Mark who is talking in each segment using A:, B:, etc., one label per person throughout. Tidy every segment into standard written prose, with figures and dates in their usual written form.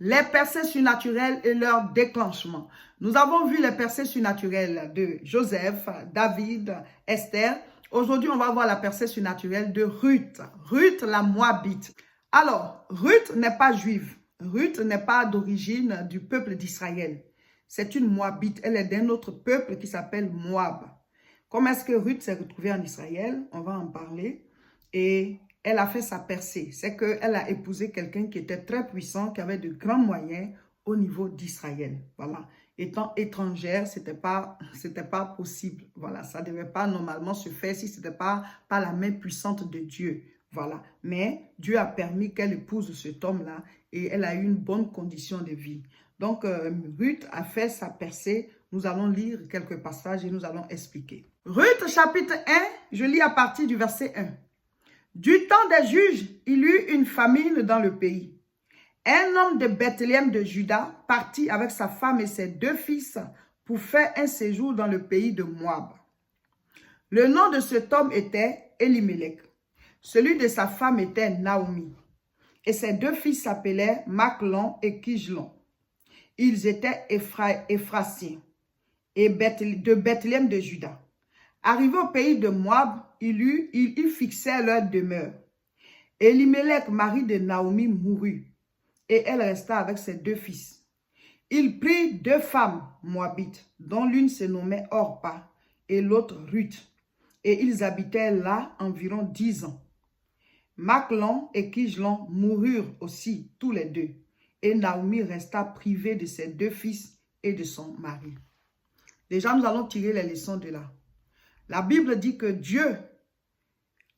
A: Les percées surnaturelles et leur déclenchement. Nous avons vu les percées surnaturelles de Joseph, David, Esther. Aujourd'hui, on va voir la percée surnaturelle de Ruth. Ruth, la Moabite. Alors, Ruth n'est pas juive. Ruth n'est pas d'origine du peuple d'Israël. C'est une Moabite. Elle est d'un autre peuple qui s'appelle Moab. Comment est-ce que Ruth s'est retrouvée en Israël? On va en parler. Et elle a fait sa percée. C'est qu'elle a épousé quelqu'un qui était très puissant, qui avait de grands moyens au niveau d'Israël. Voilà. Étant étrangère, c'était pas possible. Voilà. Ça ne devait pas normalement se faire si ce n'était pas par la main puissante de Dieu. Voilà. Mais Dieu a permis qu'elle épouse cet homme-là et elle a eu une bonne condition de vie. Donc, Ruth a fait sa percée. Nous allons lire quelques passages et nous allons expliquer. Ruth, chapitre 1, je lis à partir du verset 1. Du temps des juges, il y eut une famine dans le pays. Un homme de Bethléem de Juda partit avec sa femme et ses 2 fils pour faire un séjour dans le pays de Moab. Le nom de cet homme était Elimelech. Celui de sa femme était Naomi. Et ses 2 fils s'appelaient Machlon et Kijlon. Ils étaient Éphrasiens et de Bethléem de Juda. Arrivés au pays de Moab, ils fixèrent leur demeure. Elimelech, mari de Naomi, mourut, et elle resta avec ses 2 fils. Il prit 2 femmes moabites, dont l'une se nommait Orpa et l'autre Ruth, et ils habitèrent là environ 10 ans. Machlon et Kijlon moururent aussi tous les 2, et Naomi resta privée de ses 2 fils et de son mari. Déjà, nous allons tirer les leçons de là. La Bible dit que Dieu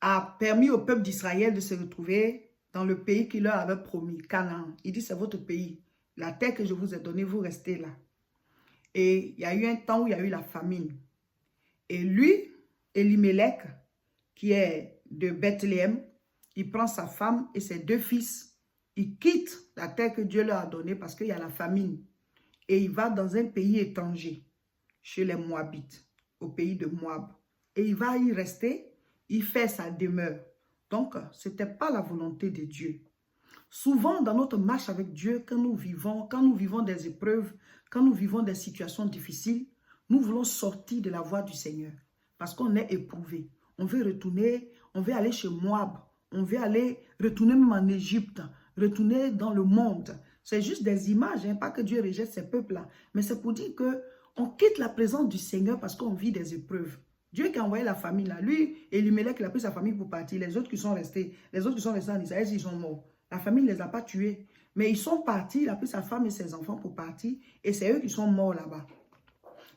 A: a permis au peuple d'Israël de se retrouver dans le pays qu'il leur avait promis, Canaan. Il dit, c'est votre pays. La terre que je vous ai donnée, vous restez là. Et il y a eu un temps où il y a eu la famine. Et lui, Elimelech, qui est de Bethléem, il prend sa femme et ses 2 fils. Il quitte la terre que Dieu leur a donnée parce qu'il y a la famine. Et il va dans un pays étranger, chez les Moabites, au pays de Moab. Et il va y rester, il fait sa demeure. Donc, ce n'était pas la volonté de Dieu. Souvent, dans notre marche avec Dieu, quand nous vivons des épreuves, quand nous vivons des situations difficiles, nous voulons sortir de la voie du Seigneur. Parce qu'on est éprouvé. On veut retourner, on veut aller chez Moab. On veut aller retourner même en Égypte, retourner dans le monde. C'est juste des images, hein, pas que Dieu rejette ces peuples-là. Mais c'est pour dire qu'on quitte la présence du Seigneur parce qu'on vit des épreuves. Dieu qui a envoyé la famille là, lui, Elimelech, il a pris sa famille pour partir. Les autres qui sont restés en Israël, ils sont morts. La famille ne les a pas tués. Mais ils sont partis, il a pris sa femme et ses enfants pour partir. Et c'est eux qui sont morts là-bas.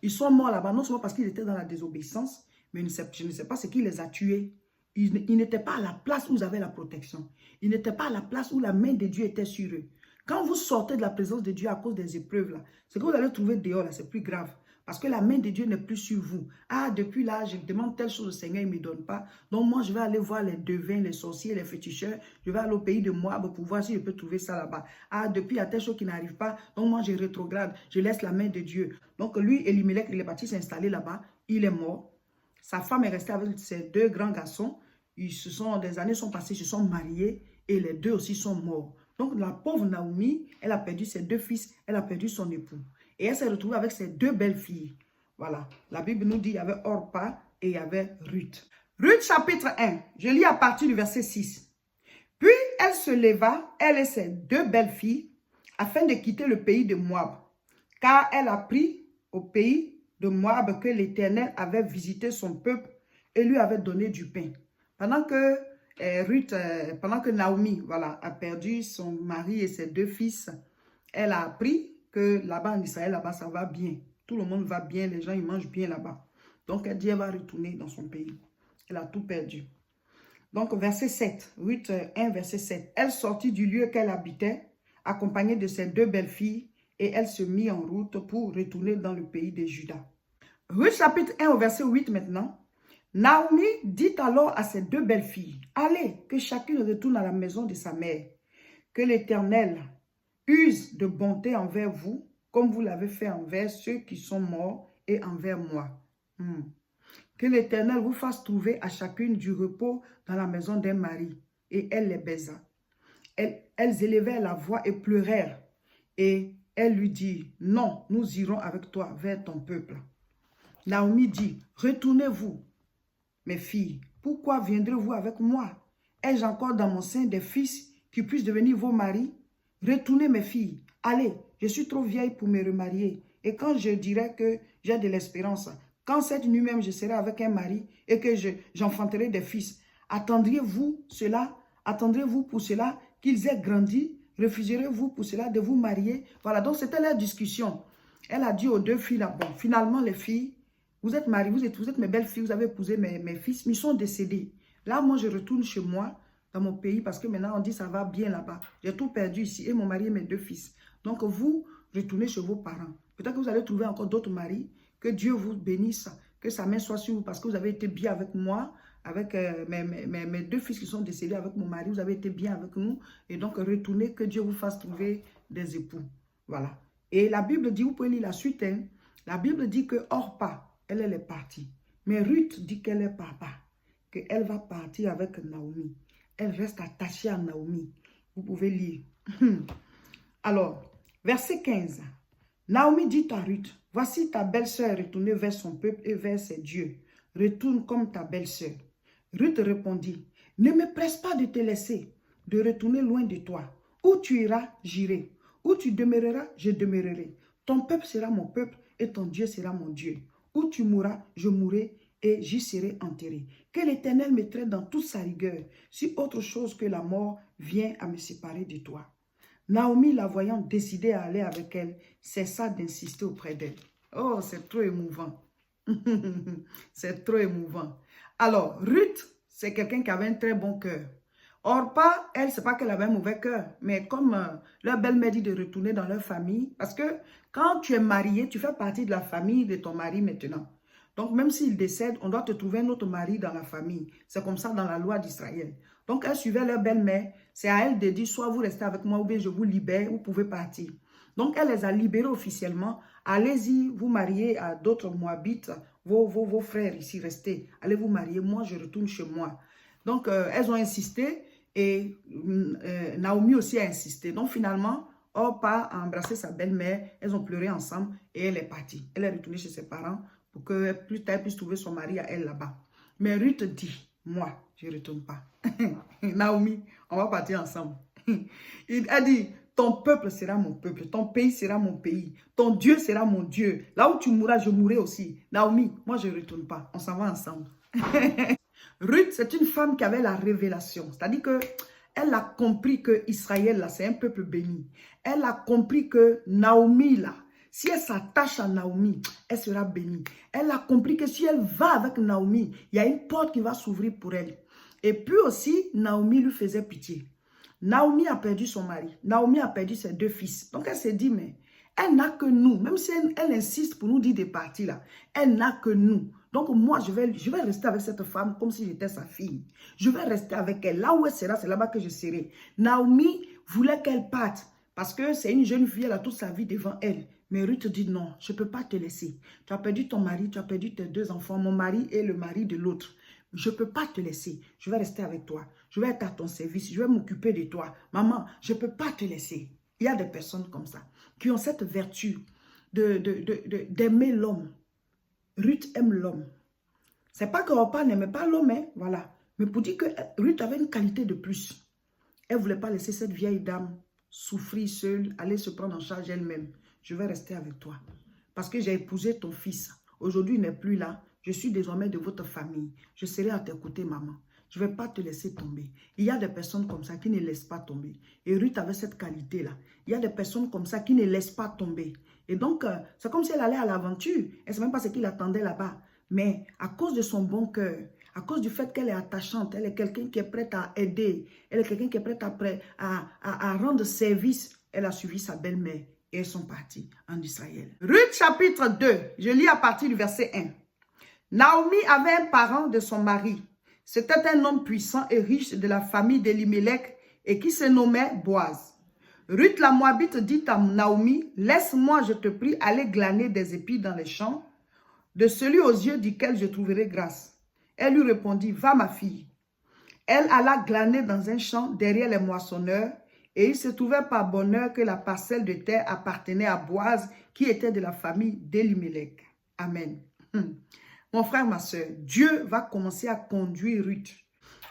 A: Ils sont morts là-bas, non seulement parce qu'ils étaient dans la désobéissance, mais je ne sais pas ce qui les a tués. Ils n'étaient pas à la place où ils avaient la protection. Ils n'étaient pas à la place où la main de Dieu était sur eux. Quand vous sortez de la présence de Dieu à cause des épreuves, là, ce que vous allez trouver dehors, là, c'est plus grave. Parce que la main de Dieu n'est plus sur vous. Ah, depuis là, je demande telle chose au Seigneur, il ne me donne pas. Donc moi, je vais aller voir les devins, les sorciers, les féticheurs. Je vais aller au pays de Moab pour voir si je peux trouver ça là-bas. Ah, depuis, il y a telle chose qui n'arrive pas. Donc moi, je rétrograde. Je laisse la main de Dieu. Donc lui, Elimelech, il est parti s'installer là-bas. Il est mort. Sa femme est restée avec ses 2 grands garçons. Des années sont passées, ils se sont mariés. Et les 2 aussi sont morts. Donc la pauvre Naomi, elle a perdu ses 2 fils. Elle a perdu son époux. Et elle s'est retrouvée avec ses 2 belles filles. Voilà. La Bible nous dit qu'il y avait Orpa et il y avait Ruth. Ruth chapitre 1. Je lis à partir du verset 6. Puis elle se leva, elle et ses 2 belles filles, afin de quitter le pays de Moab. Car elle apprit au pays de Moab que l'Éternel avait visité son peuple et lui avait donné du pain. Pendant que Naomi, voilà, a perdu son mari et ses 2 fils, elle a appris que là-bas en Israël, là-bas, ça va bien. Tout le monde va bien, les gens, ils mangent bien là-bas. Donc, elle dit, elle va retourner dans son pays. Elle a tout perdu. Donc, verset 7, Ruth 1, verset 7. Elle sortit du lieu qu'elle habitait, accompagnée de ses 2 belles filles, et elle se mit en route pour retourner dans le pays de Juda. Ruth chapitre 1 au verset 8 maintenant. Naomi dit alors à ses 2 belles filles, allez, que chacune retourne à la maison de sa mère, que l'Éternel use de bonté envers vous, comme vous l'avez fait envers ceux qui sont morts et envers moi. Que l'Éternel vous fasse trouver à chacune du repos dans la maison d'un mari. Et elle les baisa. Elles élevèrent la voix et pleurèrent. Et elle lui dit, non, nous irons avec toi vers ton peuple. Naomi dit, retournez-vous, mes filles. Pourquoi viendrez-vous avec moi? Ai-je encore dans mon sein des fils qui puissent devenir vos maris? Retournez, mes filles. Allez, je suis trop vieille pour me remarier. Et quand je dirai que j'ai de l'espérance, quand cette nuit même je serai avec un mari et que j'enfanterai des fils, attendriez-vous cela? Attendrez-vous pour cela qu'ils aient grandi? Refuserez-vous pour cela de vous marier? Voilà, donc c'était la discussion. Elle a dit aux deux filles là, bon, finalement les filles, vous êtes mariées, vous êtes mes belles filles, vous avez épousé mes fils, mais ils sont décédés. Là, moi, je retourne chez moi, dans mon pays, parce que maintenant, on dit ça va bien là-bas. J'ai tout perdu ici, et mon mari et mes deux fils. Donc, vous, retournez chez vos parents. Peut-être que vous allez trouver encore d'autres maris. Que Dieu vous bénisse, que sa main soit sur vous, parce que vous avez été bien avec moi, avec mes deux fils qui sont décédés avec mon mari. Vous avez été bien avec nous. Et donc, retournez, que Dieu vous fasse trouver des époux. Voilà. Et la Bible dit, vous pouvez lire la suite, hein. La Bible dit que Orpa, elle est partie. Mais Ruth dit qu'elle est papa, qu'elle va partir avec Naomi. Elle reste attachée à Naomi. Vous pouvez lire. Alors, verset 15. Naomi dit à Ruth, voici ta belle-sœur est retournée vers son peuple et vers ses dieux. Retourne comme ta belle-sœur. Ruth répondit, ne me presse pas de te laisser, de retourner loin de toi. Où tu iras, j'irai. Où tu demeureras, je demeurerai. Ton peuple sera mon peuple et ton Dieu sera mon Dieu. Où tu mourras, je mourrai et j'y serai enterré. Que l'Éternel me traite dans toute sa rigueur, si autre chose que la mort vient à me séparer de toi. Naomi, la voyant décidée à aller avec elle, cessa d'insister auprès d'elle. Oh, c'est trop émouvant. C'est trop émouvant. Alors, Ruth, c'est quelqu'un qui avait un très bon cœur. Orpa, elle, c'est pas qu'elle avait un mauvais cœur, mais comme leur belle-mère dit de retourner dans leur famille, parce que quand tu es marié, tu fais partie de la famille de ton mari maintenant. Donc, même s'il décède, on doit te trouver un autre mari dans la famille. C'est comme ça dans la loi d'Israël. Donc, elle suivait leur belle-mère. C'est à elle de dire, soit vous restez avec moi ou bien je vous libère, vous pouvez partir. Donc, elle les a libérés officiellement. Allez-y, vous mariez à d'autres Moabites, vos frères ici, restez. Allez vous marier, moi je retourne chez moi. Donc, elles ont insisté et Naomi aussi a insisté. Donc, finalement, Orpa a embrassé sa belle-mère, elles ont pleuré ensemble et elle est partie. Elle est retournée chez ses parents pour que plus tard elle puisse trouver son mari à elle là-bas. Mais Ruth dit, moi, je ne retourne pas. Naomi, on va partir ensemble. Elle dit, ton peuple sera mon peuple, ton pays sera mon pays, ton Dieu sera mon Dieu. Là où tu mourras, je mourrai aussi. Naomi, moi je ne retourne pas, on s'en va ensemble. Ruth, c'est une femme qui avait la révélation, c'est-à-dire que elle a compris que Israël, là, c'est un peuple béni. Elle a compris que Naomi, là, si elle s'attache à Naomi, elle sera bénie. Elle a compris que si elle va avec Naomi, il y a une porte qui va s'ouvrir pour elle. Et puis aussi, Naomi lui faisait pitié. Naomi a perdu son mari. Naomi a perdu ses deux fils. Donc, elle s'est dit, mais elle n'a que nous. Même si elle insiste pour nous dire de partir là, elle n'a que nous. Donc, moi, je vais rester avec cette femme comme si j'étais sa fille. Je vais rester avec elle. Là où elle sera, c'est là-bas que je serai. Naomi voulait qu'elle parte parce que c'est une jeune fille, elle a toute sa vie devant elle. Mais Ruth dit non, je ne peux pas te laisser. Tu as perdu ton mari, tu as perdu tes deux enfants, mon mari et le mari de l'autre. Je ne peux pas te laisser. Je vais rester avec toi. Je vais être à ton service. Je vais m'occuper de toi. Maman, je ne peux pas te laisser. Il y a des personnes comme ça qui ont cette vertu d'aimer l'homme. Ruth aime l'homme. C'est pas que Orpa n'aimait pas l'homme, hein, voilà. Mais pour dire que Ruth avait une qualité de plus. Elle ne voulait pas laisser cette vieille dame souffrir seule, aller se prendre en charge elle-même. Je vais rester avec toi. Parce que j'ai épousé ton fils. Aujourd'hui, il n'est plus là. Je suis désormais de votre famille. Je serai à tes côtés, maman. Je ne vais pas te laisser tomber. Il y a des personnes comme ça qui ne laissent pas tomber. Et Ruth avait cette qualité-là. Il y a des personnes comme ça qui ne laissent pas tomber. Et donc, c'est comme si elle allait à l'aventure. Elle ne sait même pas ce qu'il attendait là-bas. Mais à cause de son bon cœur, à cause du fait qu'elle est attachante, elle est quelqu'un qui est prête à aider, elle est quelqu'un qui est prête à rendre service, elle a suivi sa belle-mère et elles sont parties en Israël. Ruth chapitre 2, je lis à partir du verset 1. Naomi avait un parent de son mari. C'était un homme puissant et riche de la famille d'Elimelech et qui se nommait Boaz. Ruth la Moabite dit à Naomi, « Laisse-moi, je te prie, aller glaner des épis dans les champs, de celui aux yeux duquel je trouverai grâce. » Elle lui répondit, « Va ma fille. » Elle alla glaner dans un champ derrière les moissonneurs Et il se trouvait par bonheur que la parcelle de terre appartenait à Boaz, qui était de la famille d'Elimelech. Amen. Mon frère, ma soeur, Dieu va commencer à conduire Ruth.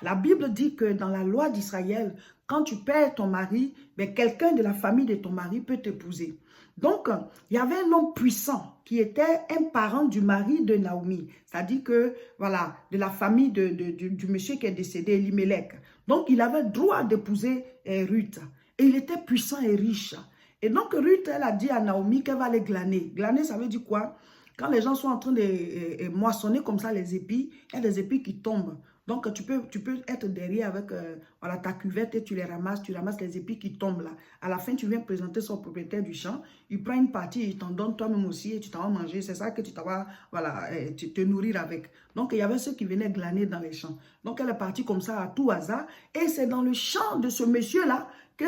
A: La Bible dit que dans la loi d'Israël, quand tu perds ton mari, quelqu'un de la famille de ton mari peut t'épouser. Donc, il y avait un homme puissant qui était un parent du mari de Naomi. C'est-à-dire que, voilà, de la famille du monsieur qui est décédé, Elimelech. Donc, il avait droit d'épouser Ruth. Et il était puissant et riche. Et donc, Ruth, elle a dit à Naomi qu'elle va aller glaner. Glaner, ça veut dire quoi? Quand les gens sont en train de moissonner comme ça les épis, il y a des épis qui tombent. Donc, tu peux être derrière avec voilà, ta cuvette et tu ramasses les épis qui tombent là. À la fin, tu viens présenter son propriétaire du champ. Il prend une partie, il t'en donne toi-même aussi et tu t'en vas manger. C'est ça que tu t'en vas voilà, te nourrir avec. Donc, il y avait ceux qui venaient glaner dans les champs. Donc, elle est partie comme ça à tout hasard. Et c'est dans le champ de ce monsieur-là que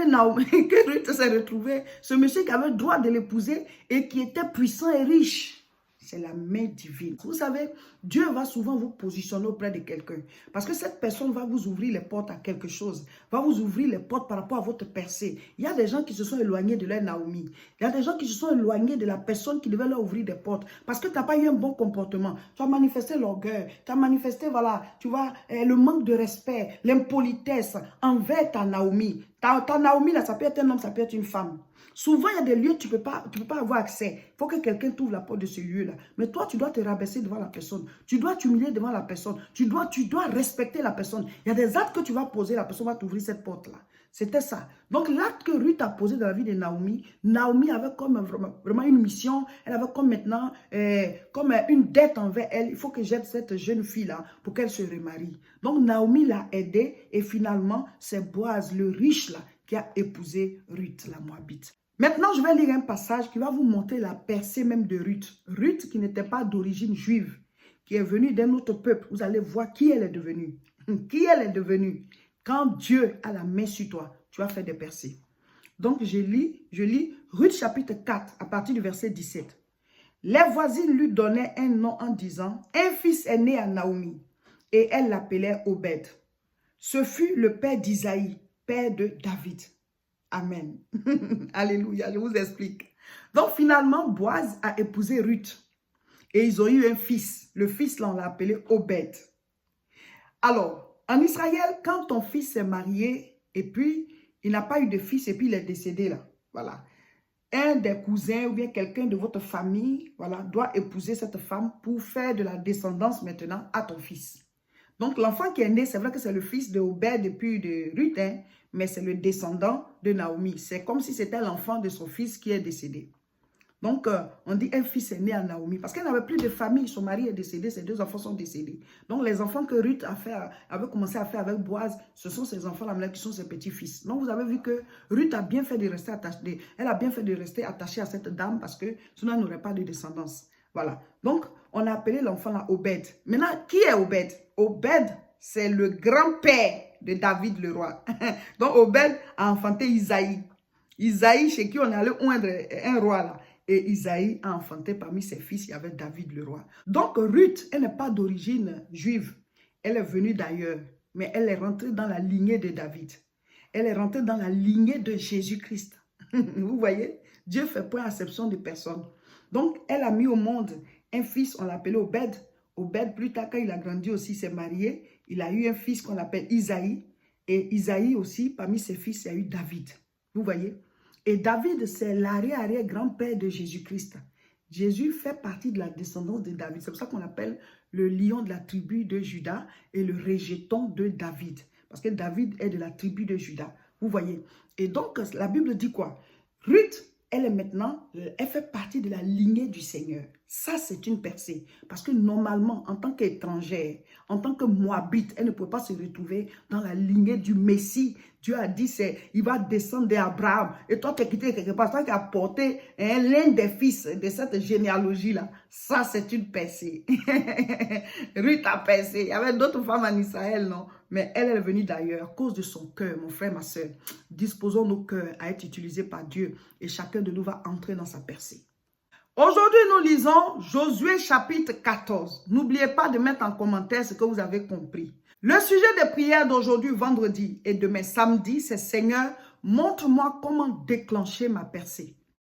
A: Ruth s'est retrouvée. Ce monsieur qui avait le droit de l'épouser et qui était puissant et riche. C'est la main divine. Vous savez, Dieu va souvent vous positionner auprès de quelqu'un. Parce que cette personne va vous ouvrir les portes à quelque chose. Va vous ouvrir les portes par rapport à votre percée. Il y a des gens qui se sont éloignés de leur Naomi. Il y a des gens qui se sont éloignés de la personne qui devait leur ouvrir des portes. Parce que tu n'as pas eu un bon comportement. Tu as manifesté l'orgueil. Tu as manifesté, voilà, tu vois, le manque de respect, l'impolitesse envers ta Naomi. Ta Naomi, là, ça peut être un homme, ça peut être une femme. Souvent, il y a des lieux où tu ne peux pas avoir accès. Il faut que quelqu'un t'ouvre la porte de ce lieu-là. Mais toi, tu dois te rabaisser devant la personne. Tu dois t'humilier devant la personne. Tu dois respecter la personne. Il y a des actes que tu vas poser, la personne va t'ouvrir cette porte-là. C'était ça. Donc, l'acte que Ruth a posé dans la vie de Naomi, Naomi avait comme vraiment une mission. Elle avait comme maintenant, comme une dette envers elle. Il faut que j'aide cette jeune fille-là pour qu'elle se remarie. Donc, Naomi l'a aidée et finalement, c'est Boaz, le riche là, qui a épousé Ruth, la Moabite. Maintenant, je vais lire un passage qui va vous montrer la percée même de Ruth. Ruth qui n'était pas d'origine juive, qui est venue d'un autre peuple. Vous allez voir qui elle est devenue. Qui elle est devenue. Quand Dieu a la main sur toi, tu vas faire des percées. Donc, je lis Ruth chapitre 4 à partir du verset 17. Les voisines lui donnaient un nom en disant, un fils est né à Naomi et elle l'appelait Obed. Ce fut le père d'Isaïe, père de David. Amen. Alléluia, je vous explique. Donc finalement, Boaz a épousé Ruth. Et ils ont eu un fils. Le fils, là, on l'a appelé Obed. Alors, en Israël, quand ton fils s'est marié, et puis il n'a pas eu de fils, et puis il est décédé là. Voilà. Un des cousins ou bien quelqu'un de votre famille, voilà, doit épouser cette femme pour faire de la descendance maintenant à ton fils. Donc, l'enfant qui est né, c'est vrai que c'est le fils de Obed et puis de Ruth, hein, mais c'est le descendant de Naomi. C'est comme si c'était l'enfant de son fils qui est décédé. Donc, on dit un fils est né à Naomi. Parce qu'elle n'avait plus de famille. Son mari est décédé, ses deux enfants sont décédés. Donc, les enfants que Ruth avait commencé à faire avec Boaz, ce sont ses enfants là qui sont ses petits-fils. Donc, vous avez vu que Ruth a bien fait de rester attachée. Elle a bien fait de rester attachée à cette dame parce que sinon, elle n'aurait pas de descendance. Voilà. Donc, on a appelé l'enfant là Obed. Maintenant, qui est Obed? Obed, c'est le grand-père de David le roi. Donc, Obed a enfanté Isaïe. Isaïe, chez qui on allait oindre un roi là. Et Isaïe a enfanté parmi ses fils, il y avait David le roi. Donc, Ruth, elle n'est pas d'origine juive. Elle est venue d'ailleurs, mais elle est rentrée dans la lignée de David. Elle est rentrée dans la lignée de Jésus-Christ. Vous voyez, Dieu fait point exception de personne. Donc, elle a mis au monde un fils, on l'appelait Obed. Obed, plus tard, quand il a grandi aussi, s'est marié. Il a eu un fils qu'on appelle Isaïe. Et Isaïe aussi, parmi ses fils, il y a eu David. Vous voyez? Et David, c'est l'arrière-grand-père de Jésus-Christ. Jésus fait partie de la descendance de David. C'est pour ça qu'on l'appelle le lion de la tribu de Juda et le rejeton de David. Parce que David est de la tribu de Juda. Vous voyez? Et donc, la Bible dit quoi? Ruth, elle est maintenant, elle fait partie de la lignée du Seigneur. Ça, c'est une percée. Parce que normalement, en tant qu'étrangère, en tant que Moabite, elle ne peut pas se retrouver dans la lignée du Messie. Dieu a dit, il va descendre d'Abraham. Et toi, tu as quitté quelque part. Toi qui as porté l'un des fils de cette généalogie-là. Ça, c'est une percée. Ruth a percé. Il y avait d'autres femmes en Israël, non? Mais elle est venue d'ailleurs à cause de son cœur, mon frère, ma soeur. Disposons nos cœurs à être utilisés par Dieu. Et chacun de nous va entrer dans sa percée. Aujourd'hui, nous lisons Josué chapitre 14. N'oubliez pas de mettre en commentaire ce que vous avez compris. Le sujet des prières d'aujourd'hui, vendredi, et demain, samedi, c'est Seigneur, montre-moi comment déclencher ma percée.